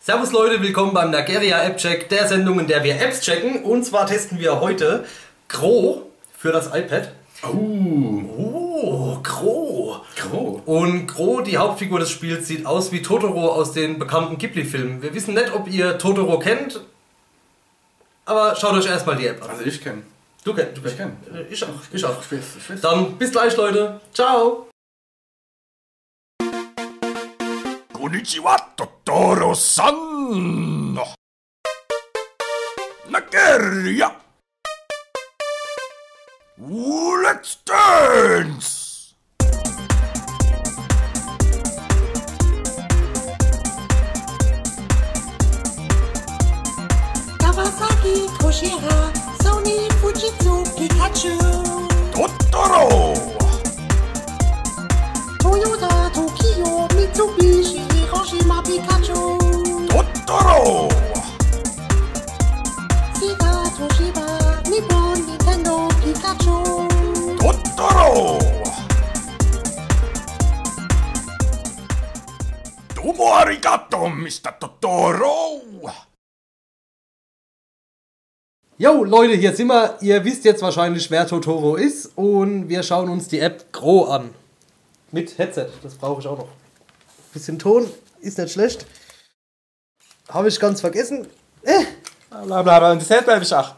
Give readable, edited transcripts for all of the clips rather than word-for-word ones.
Servus Leute, willkommen beim Nageria App Check, der Sendung, in der wir Apps checken. Und zwar testen wir heute Gro für das iPad. Gro. Und Gro, die Hauptfigur des Spiels, sieht aus wie Totoro aus den bekannten Ghibli-Filmen. Wir wissen nicht, ob ihr Totoro kennt, aber schaut euch erstmal die App an. Also ich kenne. Du kennst. Ich kenne. Ich auch. Ich weiß. Dann bis gleich, Leute. Ciao. Konnichiwa, Totoro-san! Nageria! Let's dance! Kawasaki, Koshira, Sony, Fujitsu, Pikachu, Totoro! Toyota, Tokyo, Mitsubishi, Hiroshima, Pikachu, Totoro! Sega, Toshiba, Nippon, Nintendo, Pikachu, Totoro! Domo arigato, Mr. Totoro! Jo, Leute, hier sind wir. Ihr wisst jetzt wahrscheinlich, wer Totoro ist. Und wir schauen uns die App Gro an. Mit Headset, das brauche ich auch noch. Bisschen Ton, ist nicht schlecht. Habe ich ganz vergessen. Blablabla, und das Head bleibe ich auch.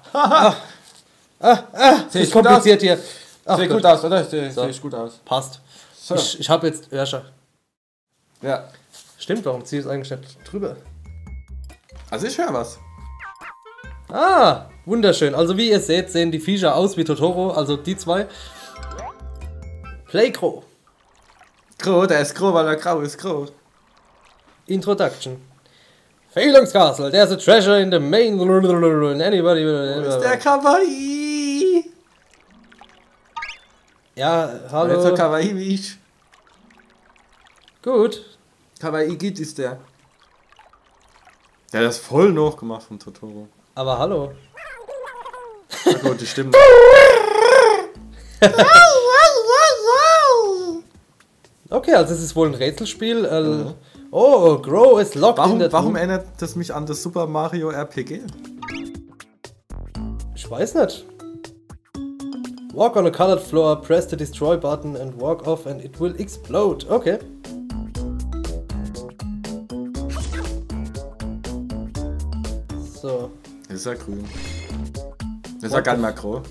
Ist kompliziert hier. Ach, Sieht Gott. gut aus, oder? Sieht So. gut aus. Passt. So. Ich habe jetzt Örscher. Ja. Stimmt, warum ziehe ich es eigentlich nicht drüber? Also ich höre was. Ah, wunderschön. Also wie ihr seht, sehen die Viecher aus wie Totoro, also die zwei. Play Gro. Gro, der ist grau, weil er grau ist, grau. Introduction. Fehlungscastle, there's a treasure in the main... Anybody... Ist der Kawaii? Ja, Nicht so hallo. Kawaii wie ich. Gut. Kawaii Git ist der. Der hat das voll nachgemacht von Totoro. Aber hallo. Na gut, die stimmt. Okay, also es ist wohl ein Rätselspiel. Oh, Gro is locked in the... Warum erinnert das mich an das Super Mario RPG? Ich weiß nicht. Walk on a colored floor, press the destroy button and walk off and it will explode. Okay. So. Das ist ja grün. Das ist ja gar nicht mehr grau.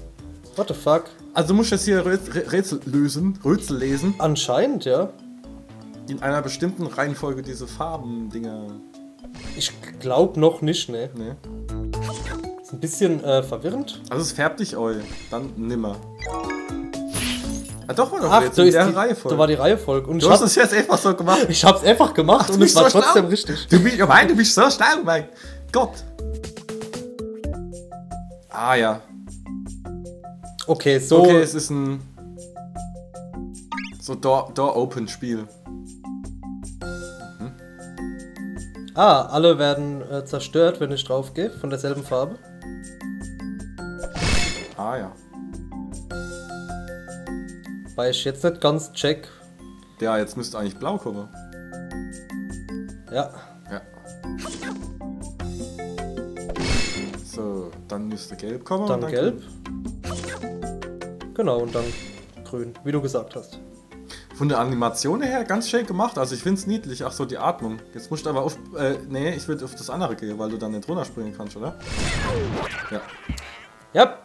What the fuck? Also du musst jetzt hier Rätsel lesen. Anscheinend, ja. In einer bestimmten Reihenfolge diese Farben-Dinger. Ich glaube noch nicht, ne. Ne? Ist ein bisschen verwirrend. Also es färbt dich eu. Dann nimmer. Ah doch, war doch Ach, jetzt da in ist der die, Reihenfolge. da war die Reihenfolge. Und Du hast es jetzt einfach so gemacht. ich hab's einfach gemacht Ach, und du es bist war so trotzdem schlau. richtig. Du bist so schlau, mein Gott. Ah ja. Okay, so. Okay, es ist ein so Door-Open-Spiel. Ah, alle werden zerstört, wenn ich drauf gehe, von derselben Farbe. Ah ja. Weil ich jetzt nicht ganz check. Ja, jetzt müsste eigentlich blau kommen. Ja. Ja. So, dann müsste gelb kommen. Dann und gelb. Genau, und dann grün, wie du gesagt hast. Von der Animation her ganz schön gemacht. Also ich finde es niedlich. Ach so, die Atmung. Jetzt musst du aber auf... nee, ich würde auf das andere gehen, weil du dann nicht runterspringen kannst, oder? Ja. Ja.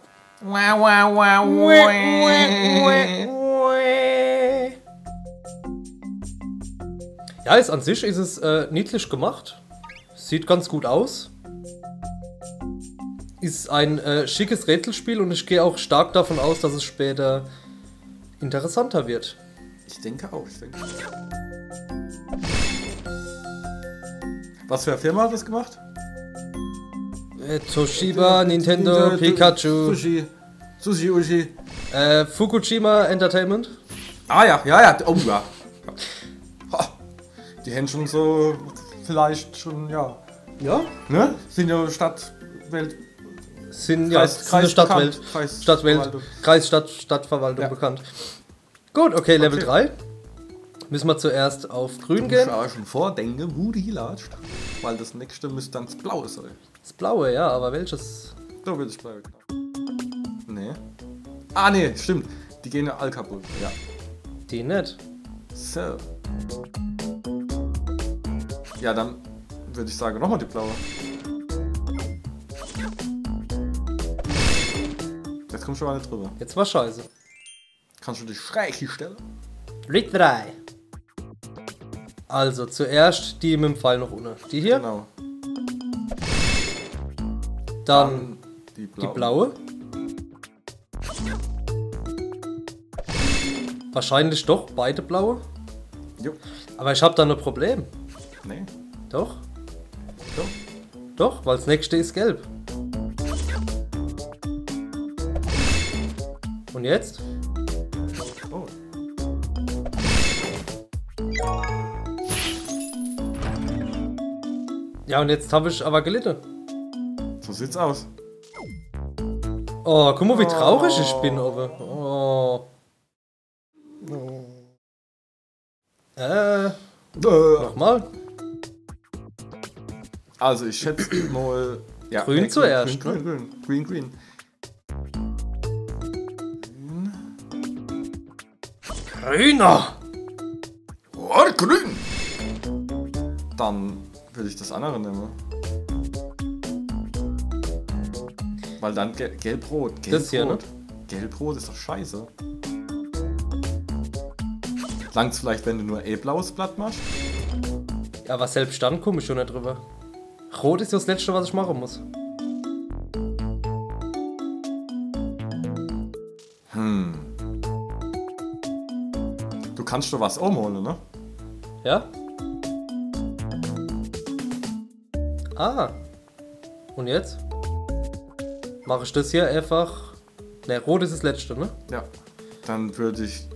Ja, an sich ist es niedlich gemacht. Sieht ganz gut aus. Ist ein schickes Rätselspiel und ich gehe auch stark davon aus, dass es später interessanter wird. Ich denke auch. Was für eine Firma hat das gemacht? Toshiba, Nintendo, Pikachu, Sushi Ushi. Fukushima Entertainment. Ah ja, ja. Oh ja. Ha, die haben schon so vielleicht schon, ja. Ja? Ne? Sind ja Stadtwelt. Sind ja Kreis- sind eine Stadtwelt. bekannt. Stadtwelt. Kreisverwaltung. Kreis, Stadt, Stadtverwaltung Ja. bekannt. Gut, okay, Level Okay. 3. Müssen wir zuerst auf grün Ich gehen? muss auch schon vordenken, wo die latscht. Weil das nächste müsste dann das Blaue sein. Das blaue, ja, aber welches? So will ich bleiben. Nee. Ah, nee, stimmt. Die gehen ja all kaputt. Ja. Die nicht. So. Ja, dann würde ich sagen, nochmal die blaue. Jetzt kommst du aber nicht drüber. Jetzt war scheiße. Kannst du dich schräg hier stellen? Rick 3. Also zuerst die mit dem Pfeil noch unten. Die hier. Genau. Dann die die blaue. Wahrscheinlich doch beide blaue. Jo. Aber ich habe da ein Problem. Nee. Doch? Doch. Doch, weil das nächste ist gelb. Und jetzt? Oh. Ja, und jetzt habe ich aber gelitten. So sieht's aus. Oh, guck mal, wie traurig ich bin, aber. Oh. Nochmal. Also ich schätze mal... Ja, Grün zuerst, Green. Grüner! Oh, grün. Dann würde ich das andere nehmen. Weil dann gelb-rot. Das hier, ne? Gelb-rot ist doch scheiße. Langt's vielleicht, wenn du nur blaues Blatt machst? Ja, aber selbst dann komme ich schon nicht drüber. Rot ist das Letzte, was ich machen muss. Du kannst doch was umholen, ne? Ja? Ah. Und jetzt? Mache ich das hier einfach... Ne, rot ist das Letzte, ne? Ja. Dann würde ich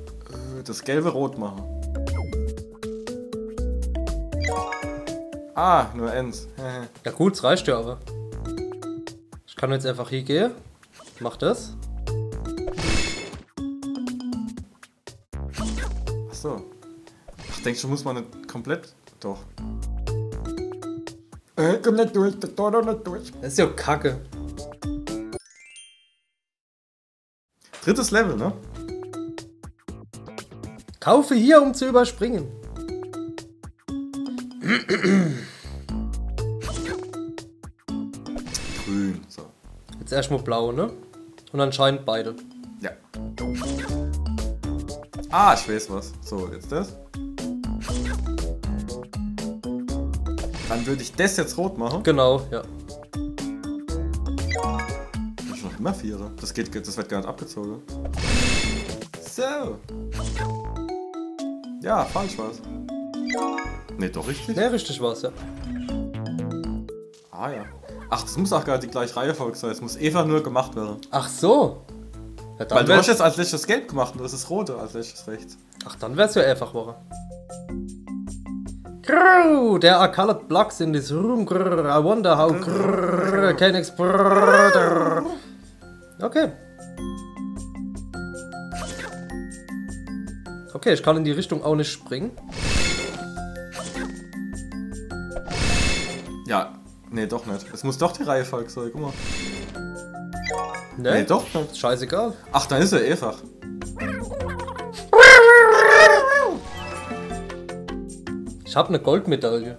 das gelbe rot machen. Ah, nur eins. Ja gut, es reicht ja aber. Ich kann jetzt einfach hier gehen. Mach das. Achso. Ach, denkst du, muss man nicht komplett... Doch. Komm nicht durch, das Tor doch nicht durch. Das ist ja kacke. Drittes Level, ne? Kaufe hier, um zu überspringen. Grün. So. Jetzt erstmal blau, ne? Und anscheinend beide. Ja. Ah, ich weiß was. So, jetzt das. Dann würde ich das jetzt rot machen. Genau, ja. Das ist noch immer Vierer. Das wird gar nicht abgezogen. So. Ja, falsch war's. Ne, doch richtig. Ne, richtig war's, ja. Ah ja. Ach, das muss auch gar nicht die gleiche Reihenfolge sein. Es muss einfach nur gemacht werden. Ach so. Ja, dann Weil du wär's- hast jetzt als letztes gelb gemacht und das ist rote als letztes rechts. Ach, dann wär's ja einfach Woche. Grrr, there are colored blocks in this room. Grrr, I wonder how grrr, can explode. Okay. Okay, ich kann in die Richtung auch nicht springen. Ja, nee, doch nicht. Es muss doch die Reihenfolge sein, guck mal. Ne? Nee, doch nicht. Scheißegal. Ach, dann ist er einfach. Ich hab eine Goldmedaille.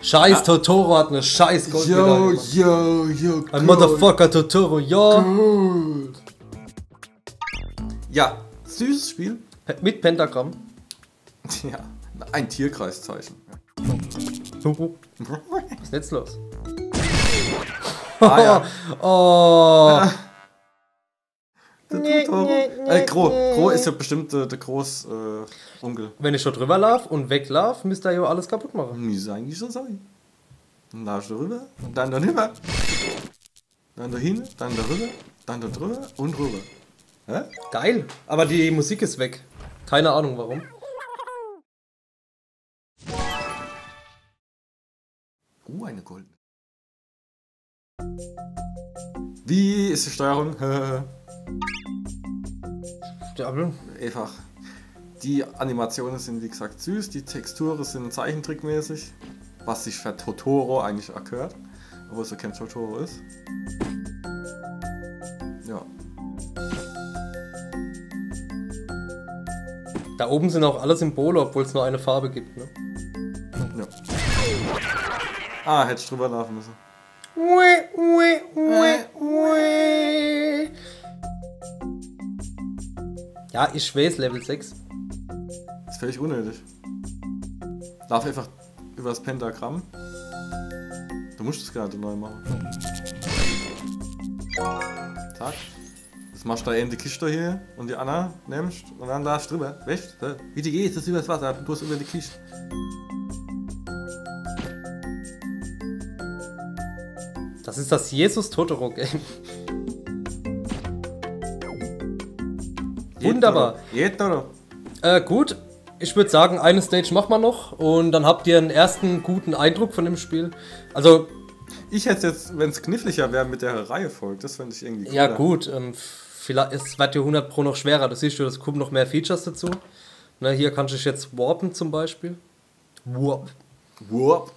Scheiß Totoro hat eine scheiß Goldmedaille. yo, Ein Motherfucker Totoro, ja. Ja, süßes Spiel. Mit Pentagramm. Ja, ein Tierkreiszeichen. Was ist jetzt los? Ah ja. Oh. Der Totoro. Gro ist ja bestimmt der Großonkel. Wenn ich schon drüber laufe und weglaufe, müsste er ja alles kaputt machen. Müsste eigentlich so sein. Dann laufst du rüber, und dann darüber. Dann dahin, dann darüber, dann da drüber und rüber. Hä? Geil. Aber die Musik ist weg. Keine Ahnung warum. Eine goldene. Wie ist die Steuerung? Ja, Einfach. Die Animationen sind wie gesagt süß, die Texturen sind zeichentrickmäßig, was sich für Totoro eigentlich erklärt, obwohl es so kein Totoro ist. Ja. Da oben sind auch alle Symbole, obwohl es nur eine Farbe gibt, ne? Ja. Ah, hätte ich drüber laufen müssen. Ja, ich weiß, Level 6. Das ist völlig unnötig. Lauf einfach über das Pentagramm. Du musst es gerade neu machen. Zack. Das machst du da eben die Kiste hier und die Anna nimmst und dann darfst du drüber. Weißt du? Wie die geht, das ist über das Wasser, du hast über die Kiste. Das ist das Jesus-Totoro-Game. Wunderbar. Jetoro. Gut, ich würde sagen, eine Stage machen wir noch und dann habt ihr einen ersten guten Eindruck von dem Spiel. Also, Ich hätte jetzt, wenn es kniffliger wäre, mit der Reihe folgt. Das fände ich irgendwie cooler. ja gut, vielleicht, es wird dir 100 Pro noch schwerer. Du siehst, es kommen noch mehr Features dazu. Ne, hier kannst du dich jetzt warpen zum Beispiel. Warp. Warp.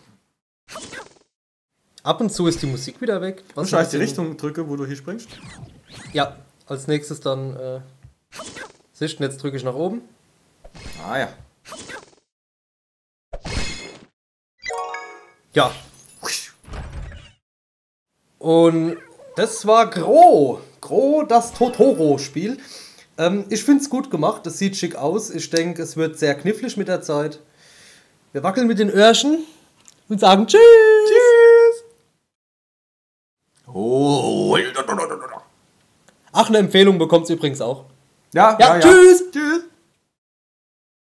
Ab und zu ist die Musik wieder weg. Und schau ich die Richtung drücke, wo du hier springst? Ja, als nächstes dann, siehst du, jetzt drücke ich nach oben. Ah ja. Ja. Und das war Gro, das Totoro-Spiel. Ich finde es gut gemacht, es sieht schick aus. Ich denke, es wird sehr knifflig mit der Zeit. Wir wackeln mit den Öhrchen und sagen Tschüss. Tschüss. Oh, Ach, eine Empfehlung bekommt es übrigens auch. Ja, Ja, tschüss. Tschüss.